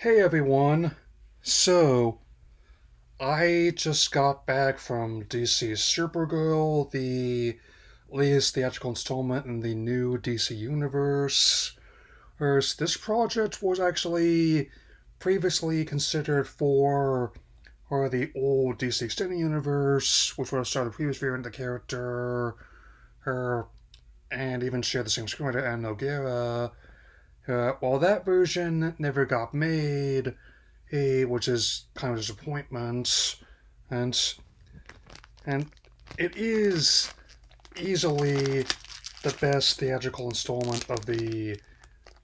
Hey everyone. So, I just got back from DC's Supergirl, the latest theatrical installment in the new DC universe. Whereas this project was actually previously considered for the old DC Extended Universe, which would have started a previous variant of the character, her, and even shared the same screenwriter, Anna Noguera. While that version never got made, which is kind of a disappointment. And and it is easily the best theatrical installment of the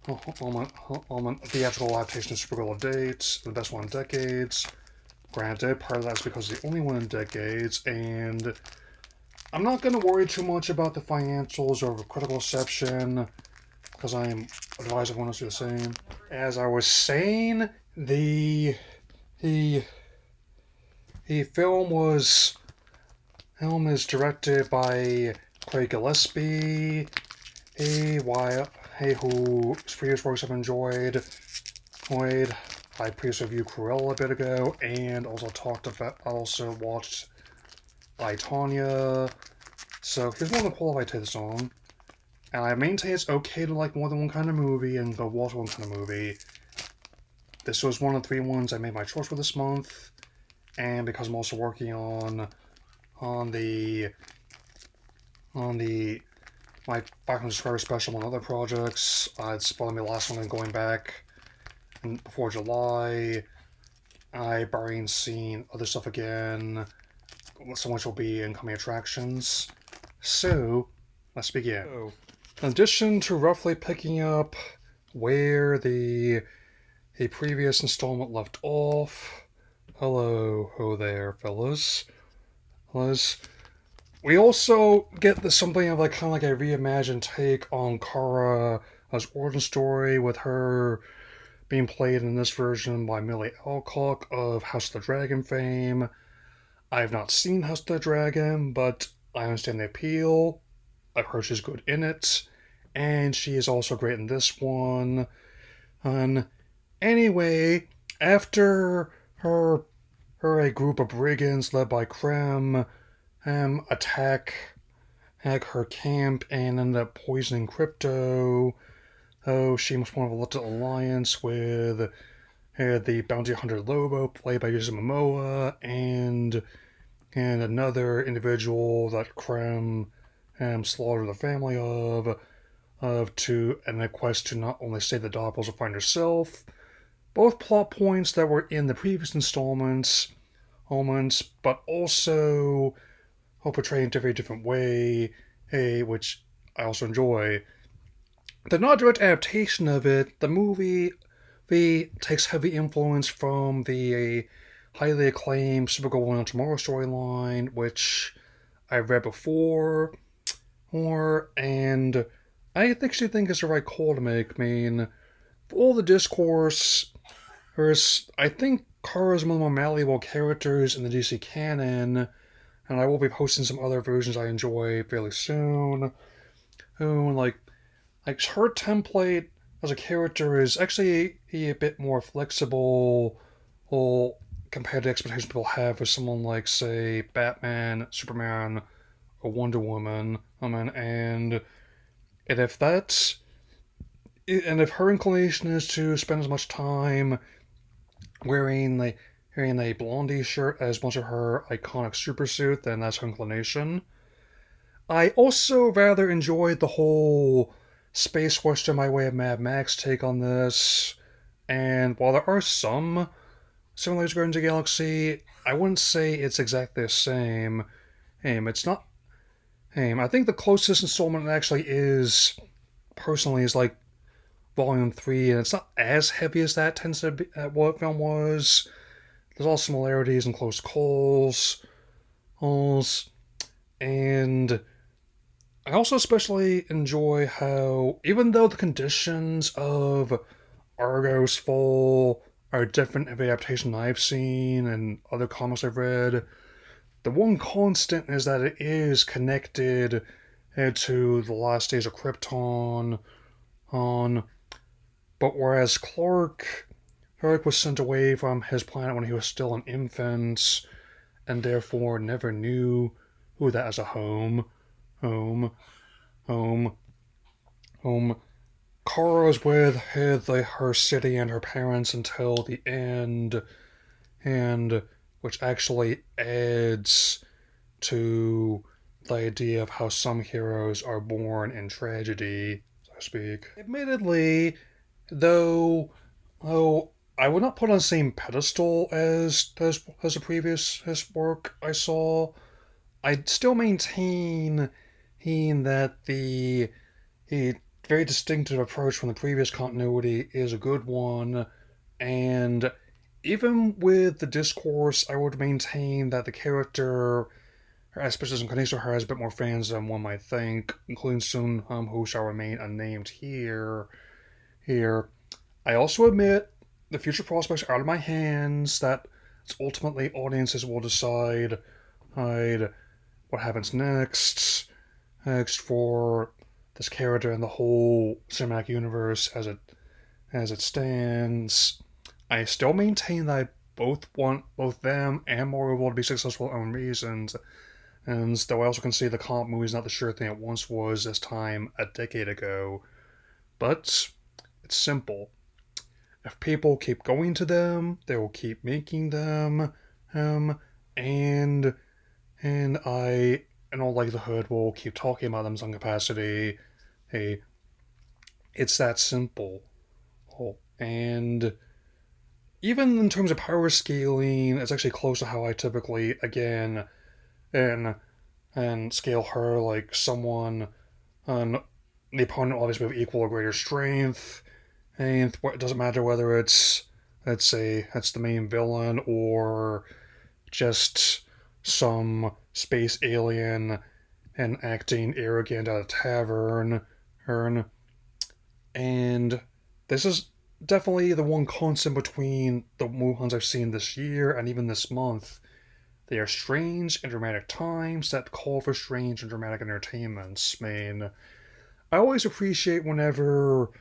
theatrical adaptation of Supergirl to date, the best one in decades. Granted, part of that's because it's the only one in decades, and I'm not going to worry too much about the financials or critical reception because I am advised everyone else to do the same. As I was saying, the the film is directed by Craig Gillespie. Hey, why? Hey, whose previous works I've enjoyed. I previously reviewed Cruella a bit ago, and also watched I, Tanya. So here's one of the qualified take the song. And I maintain it's okay to like more than one kind of movie and go watch one kind of movie. This was one of the three ones I made my choice for this month, and because I'm also working on the on the my 500 subscriber special on other projects. It's probably my last one and going back before July. I barring seeing other stuff again, some which will be incoming attractions. So, let's begin. So, in addition to roughly picking up where the previous installment left off, hello there, fellas. We also get something of like kind of like a reimagined take on Kara's origin story, with her being played in this version by Millie Alcock of House of the Dragon fame. I have not seen House of the Dragon, but I understand the appeal. I've heard she's good in it, and she is also great in this one. And anyway, after a group of brigands led by Krem attack her camp and end up poisoning Crypto. Oh, she must form a little alliance with the bounty hunter Lobo, played by Jason Momoa, and another individual that Krem slaughtered the family of to in a quest to not only save the dog but also find herself. Both plot points that were in the previous installments, but also portrayed in a very different way, which I also enjoy. The not direct adaptation of it, the movie takes heavy influence from the highly acclaimed Supergirl One on Tomorrow storyline, which I've read before, and I actually think it's the right call to make. I mean, for all the discourse, I think Kara is one of the more malleable characters in the DC canon, and I will be posting some other versions I enjoy fairly soon. Who like her template as a character is actually a bit more flexible, or compared to expectations people have for someone like, say, Batman, Superman, or Wonder Woman. And if that's and if her inclination is to spend as much time wearing a blondie shirt as much of her iconic supersuit, then that's her inclination. I also rather enjoyed the whole space western by way of Mad Max take on this, and while there are some similarities to Guardians of the Galaxy, I wouldn't say it's exactly the same. It's not. I think the closest installment actually is, personally, is like Volume 3, and it's not as heavy as that tends to be at what film was. There's all similarities and close calls, and I also especially enjoy how, even though the conditions of Argo's fall are different every adaptation I've seen and other comics I've read, the one constant is that it is connected to the last days of Krypton. But whereas Clark, Eric was sent away from his planet when he was still an infant, and therefore never knew who that as a home. Home. Home. Home. Kara was with her city and her parents until the end, and which actually adds to the idea of how some heroes are born in tragedy, so to speak. Admittedly, though, oh, I would not put on the same pedestal as the previous his work I saw. I'd still maintain that the very distinctive approach from the previous continuity is a good one, and even with the discourse, I would maintain that the character, especially in Kaneso, has a bit more fans than one might think, including Sun who shall remain unnamed here. Here, I also admit the future prospects are out of my hands. That ultimately audiences will decide what happens next for this character and the whole cinematic universe as it stands. I still maintain that I both want both them and Marvel to be successful for their own reasons, and though I also can see the comic movie is not the sure thing it once was this time a decade ago. But it's simple. If people keep going to them, they will keep making them, and I, in all likelihood, will keep talking about them in some capacity. Hey, it's that simple. Oh, and even in terms of power scaling, it's actually close to how I typically, again, and scale her like someone on the opponent obviously with equal or greater strength, and it doesn't matter whether it's the main villain or just some space alien and acting arrogant at a tavern. And this is definitely the one constant between the Wuhans I've seen this year and even this month. They are strange and dramatic times that call for strange and dramatic entertainments. I mean, I always appreciate whenever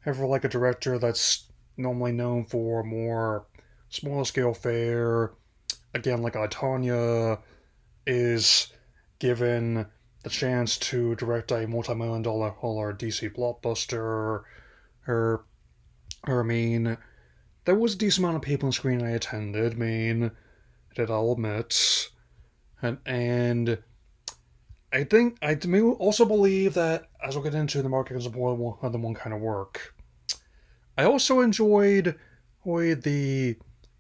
ever like a director that's normally known for more smaller scale fare, again like Tanya, is given the chance to direct a multi-million dollar DC blockbuster. Her, I mean, there was a decent amount of people on screen I attended. I mean, that I'll admit, and I think I also believe that as we'll get into the market can support more than one kind of work. I also enjoyed the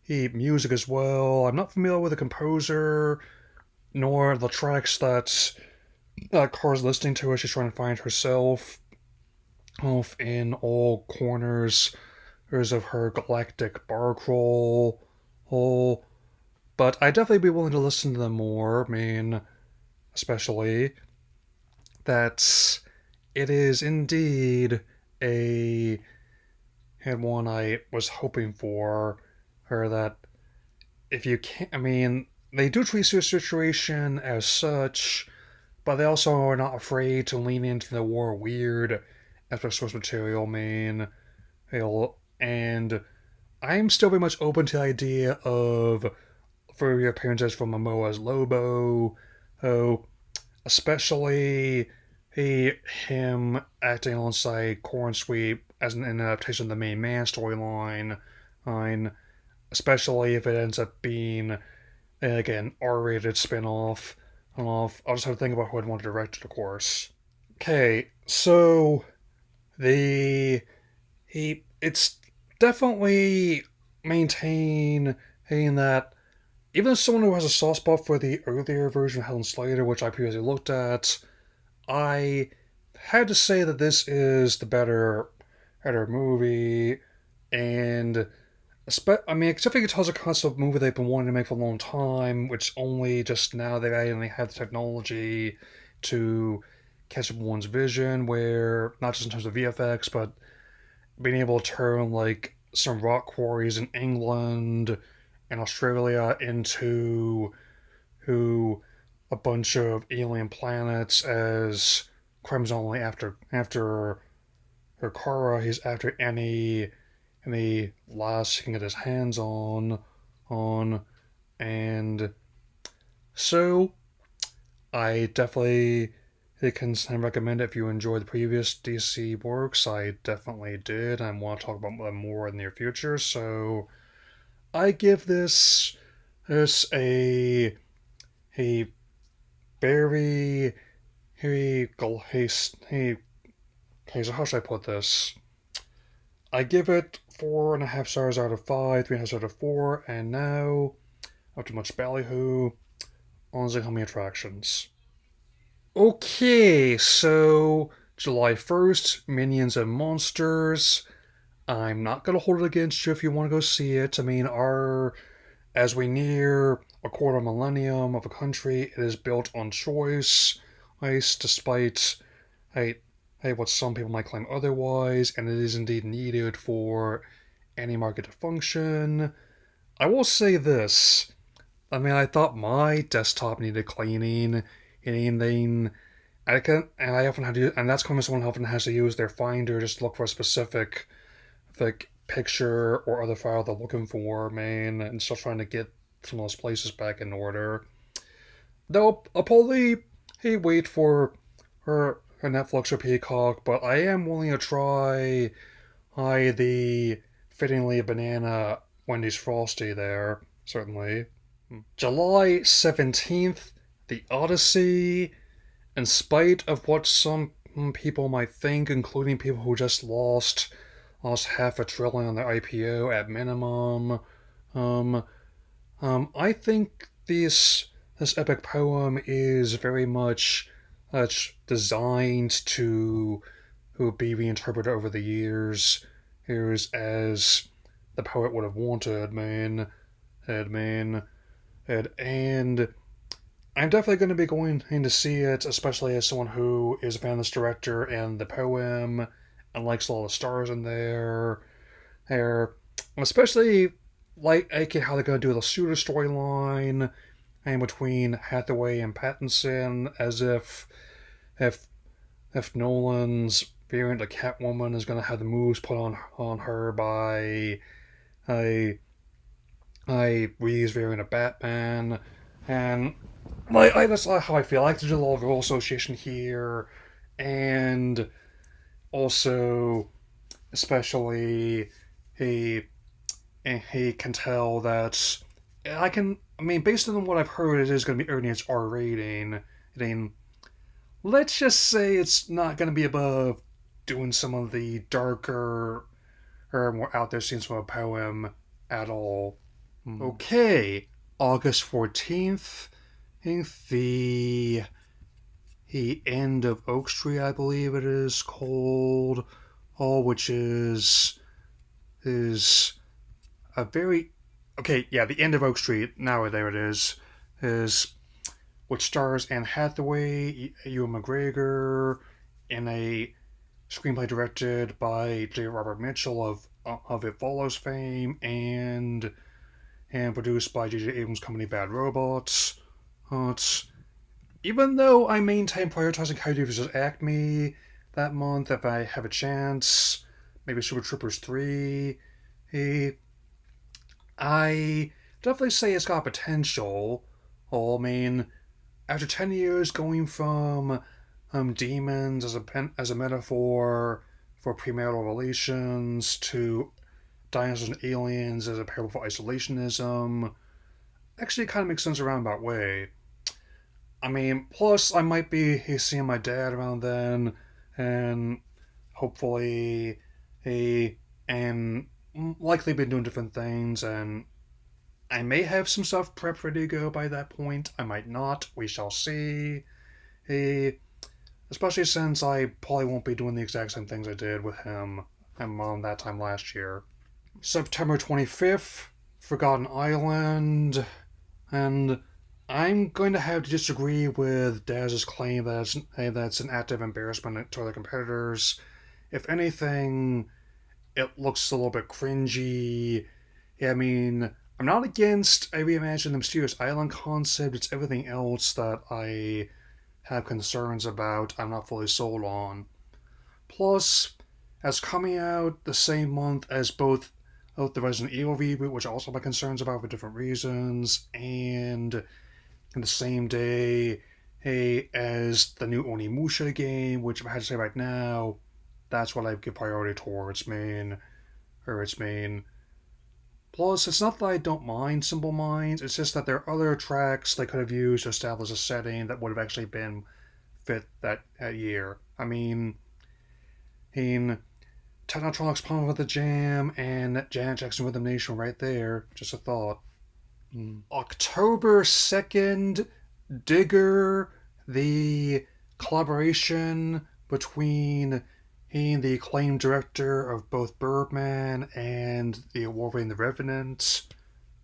music as well. I'm not familiar with the composer nor the tracks that Cara's listening to as she's trying to find herself off in all corners of her galactic bar crawl. Oh, but I'd definitely be willing to listen to them more. I mean, especially that it is indeed a and one I was hoping for. Her that if you can't, I mean, they do treat the situation as such, but they also are not afraid to lean into the war weird as their source material. I mean, and I'm still very much open to the idea of further appearances from Momoa as Lobo, oh, especially him acting alongside Corn Sweep as an adaptation of the main man storyline, especially if it ends up being again R-rated spin-off. I'll just have to think about who I'd want to direct it, of course. Okay, so the it's definitely maintain that even as someone who has a soft spot for the earlier version of Helen Slater, which I previously looked at, I had to say that this is the better movie, and I mean, except for Guitar's a concept movie they've been wanting to make for a long time, which only just now they finally have the technology to catch up one's vision, where not just in terms of VFX, but being able to turn like some rock quarries in England and Australia into who a bunch of alien planets as crimes only after her Kara, he's after any any last he can get his hands on, and so I definitely can recommend it if you enjoyed the previous DC works. I definitely did. I want to talk about them more in the near future. So I give this a very hey, so how should I put this? I give it 4.5 stars out of 5, 3.5 stars out of 4, and now up to much ballyhoo on the coming attractions. Okay, so July 1st, Minions and Monsters. I'm not gonna hold it against you if you want to go see it. I mean, our as we near a quarter millennium of a country, it is built on choice, despite hey, what some people might claim otherwise, and it is indeed needed for any market to function. I will say this. I mean, I thought my desktop needed cleaning, and then I often have to, and that's when someone often has to use their Finder just to look for a specific like picture or other file they're looking for, man, and still trying to get some of those places back in order. Though I'll probably wait for her Netflix or Peacock, but I am willing to try the fittingly banana Wendy's Frosty there, certainly. July 17th, The Odyssey. In spite of what some people might think, including people who just lost half a trillion on their IPO at minimum, um, I think this epic poem is very much designed to be reinterpreted over the years as the poet would have wanted, man. And I'm definitely going to be going in to see it, especially as someone who is a fan of this director and the poem and likes all the stars in there. There, especially like how they're going to do the shooter storyline and between Hathaway and Pattinson, as if if Nolan's variant of Catwoman is going to have the moves put on her by a Reeves variant of Batman, and that's how I feel. I like to do a little role association here, and also especially he he can tell that I can. I mean, based on what I've heard, it is going to be earning its R rating. I mean, let's just say it's not going to be above doing some of the darker or more out there scenes from a poem at all. Okay, August 14th, I think the end of Oak Street, I believe it is called, which is a very okay. Yeah, the end of Oak Street. Now there it is which stars Anne Hathaway, Ewan McGregor, in a screenplay directed by J. Robert Mitchell of It Follows fame, and produced by J.J. Abrams' company Bad Robots. Even though I maintain prioritizing Coyote vs. Acme that month, if I have a chance, maybe Super Troopers 3, I definitely say it's got potential. I mean, after 10 years going from demons as a metaphor for premarital relations to dinosaurs and aliens as a parable for isolationism, actually it kind of makes sense around that way. I mean, plus I might be seeing my dad around then, and hopefully he and likely been doing different things, and I may have some stuff prepped ready to go by that point. I might not. We shall see. He, especially since I probably won't be doing the exact same things I did with him around that time last year. September 25th, Forgotten Island, and I'm going to have to disagree with Daz's claim that it's an active embarrassment to other competitors. If anything, it looks a little bit cringy. Yeah, I mean, I'm not against a reimagining the Mysterious Island concept. It's everything else that I have concerns about. I'm not fully sold on. Plus, as coming out the same month as both the Resident Evil reboot, which I also have my concerns about for different reasons, and in the same day, as the new Onimusha game, which if I had to say right now, that's what I give priority towards its main. Plus, it's not that I don't mind Simple Minds, it's just that there are other tracks they could have used to establish a setting that would have actually been fit that year. I mean, Technotronic's Pump with the Jam and Janet Jackson Rhythm Nation right there. Just a thought. October 2nd, Digger, the collaboration between he and the acclaimed director of both Birdman and the award-winning The Revenant.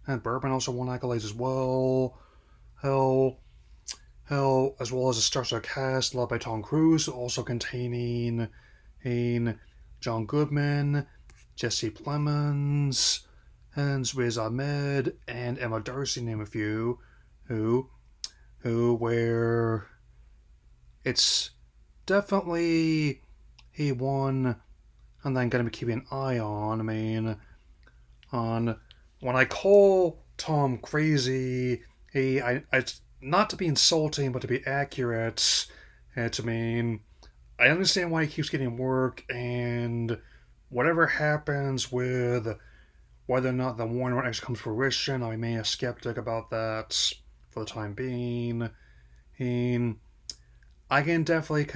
And Birdman also won accolades as well. Hell, as well as a star-studded cast led by Tom Cruise, also containing John Goodman, Jesse Plemons, and Riz Ahmed, and Emma Darcy, name a few, where it's definitely he won, and I'm going to be keeping an eye on. On when I call Tom crazy, not to be insulting, but to be accurate. I understand why he keeps getting work, and whatever happens with whether or not the Warner actually comes to fruition, I remain a skeptic about that for the time being. And I can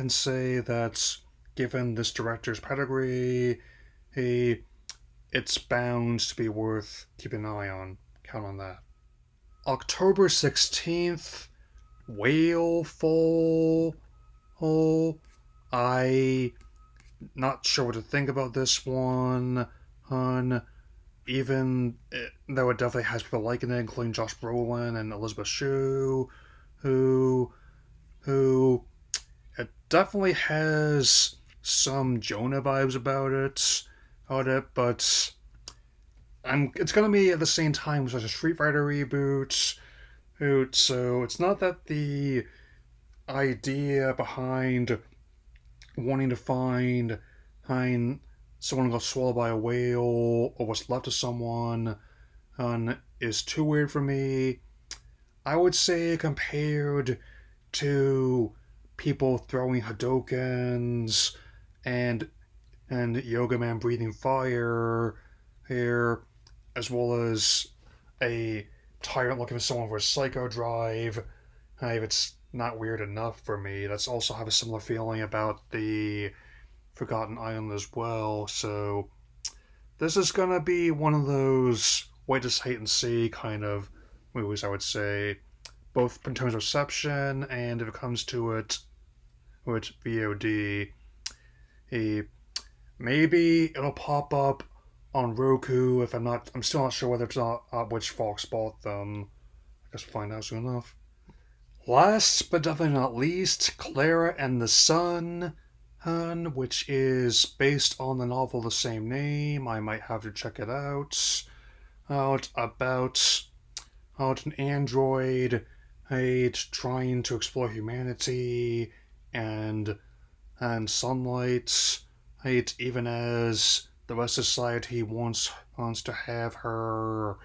say that given this director's pedigree, it's bound to be worth keeping an eye on. Count on that. October 16th, Whale Fall. I not sure what to think about this one. Even though it definitely has people liking it, including Josh Brolin and Elizabeth Shue, who it definitely has some Jonah vibes about it, but it's gonna be at the same time as a Street Fighter reboot. So it's not that the idea behind wanting to find someone who got swallowed by a whale or what's left of someone is too weird for me. I would say compared to people throwing Hadokens and Yoga Man breathing fire here, as well as a tyrant looking for someone with Psycho Drive, if it's not weird enough for me. That's also have a similar feeling about the Forgotten Island as well. So this is gonna be one of those wait to hate and see kind of movies, I would say, both in terms of reception and if it comes to it with VOD. Maybe it'll pop up on Roku if I'm still not sure whether it's not which Fox bought them. I guess we'll find out soon enough. Last but definitely not least, Clara and the Sun, which is based on the novel of the same name. I might have to check it out. About an android trying to explore humanity and sunlight, even as the rest of society wants to have her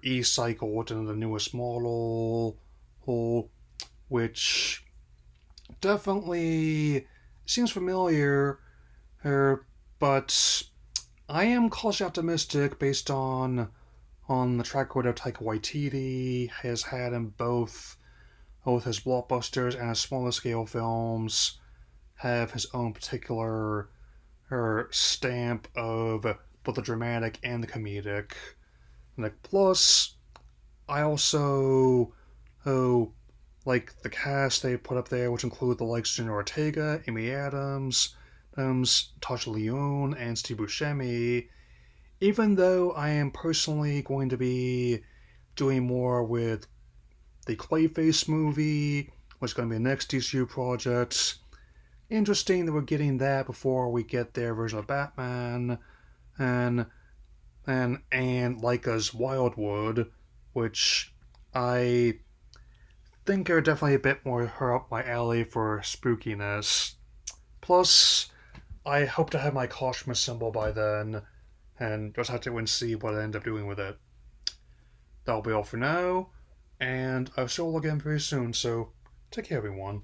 e-cycled into the newest model, which definitely seems familiar, but I am cautiously optimistic based on the track record Taika Waititi has had in both his blockbusters and his smaller scale films have his own particular stamp of both the dramatic and the comedic. Plus, I also like the cast they put up there, which include the likes of Jenna Ortega, Amy Adams, Tasha Leone, and Steve Buscemi. Even though I am personally going to be doing more with the Clayface movie, which is going to be the next DCU project. Interesting that we're getting that before we get their version of Batman, and Laika's Wildwood, which I think are definitely a bit more her up my alley for spookiness. Plus, I hope to have my costume symbol by then. and just have to wait and see what I end up doing with it. That'll be all for now, and I'll see you all again very soon, so take care, everyone.